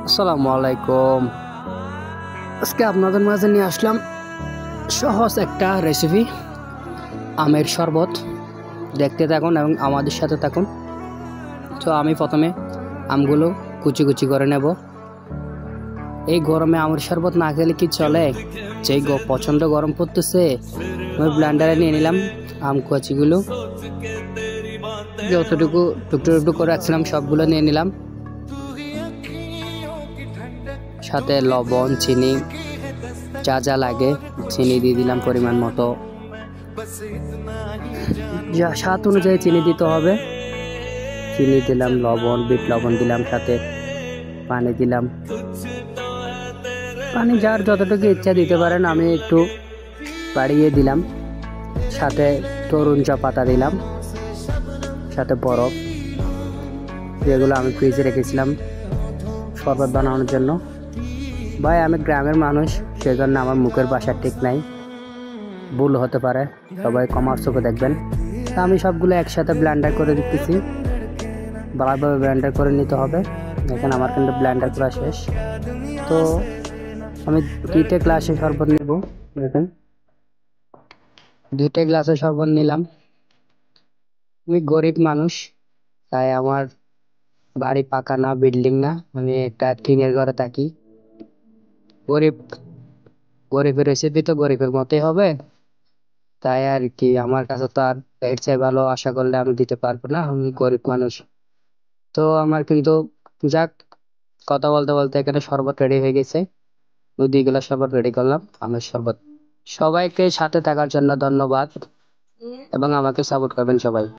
আসসালামু আলাইকুম। আজকে আপনাদের মাঝে নিয়ে আসলাম সহজ একটা রেসিপি, আমের শরবত। দেখতে থাকুন এবং আমাদের সাথে থাকুন। তো আমি প্রথমে আমগুলো কুচি কুচি করে নেব। এই গরমে আমের শরবত না খেলে কি চলে? যেই প্রচণ্ড গরম পড়তেছে, আমি ব্লেন্ডারে নিয়ে নিলাম আম কুচিগুলো, যতটুকু টুকটুক টুকটুক করে রাখছিলাম সবগুলো নিয়ে নিলাম। সাথে লবণ, চিনি, যা যা লাগে চিনি দিয়ে দিলাম পরিমাণ মতো, যা স্বাদ অনুযায়ী চিনি দিতে হবে। চিনি দিলাম, লবণ, বিট লবণ দিলাম, সাথে পানি দিলাম। পানি যার যতটুকু ইচ্ছা দিতে পারেন, আমি একটু বাড়িয়ে দিলাম। সাথে তরুণ চা পাতা দিলাম, সাথে বরফ, যেগুলো আমি ফ্রিজে রেখেছিলাম শরবত বানানোর জন্য। ভাই, আমি গ্রামের মানুষ, সেজন্য আমার মুখের ভাষা ঠিক নাই, ভুল হতে পারে, সবাই কমার চোখে দেখবেন। তা আমি সবগুলো একসাথে ব্লেন্ডার করে দিতেছি, ভালোভাবে ব্লেন্ডার করে নিতে হবে। দেখেন আমার কিন্তু ব্লেন্ডার করা শেষ। তো আমি 2টে গ্লাসে শরবত নেব। দেখেন 2টে গ্লাসে শরবত নিলাম। আমি গরিব মানুষ, তাই আমার বাড়ি পাকা না, বিল্ডিং না, আমি একটা টিনের ঘরে থাকি। গরিব, গরিবের রেসিপি তো গরিবের মতোই হবে, তাই আর কি। আমার কাছে তো আর এর চেয়ে ভালো আশা করলে আমি দিতে পারবো না, আমি গরিব মানুষ। তো আমার কিন্তু, যাক, কথা বলতে বলতে এখানে শরবত রেডি হয়ে গেছে। 2 গ্লাস শরবত রেডি করলাম, আমের শরবত। সবাইকে সাথে থাকার জন্য ধন্যবাদ এবং আমাকে সাপোর্ট করবেন সবাই।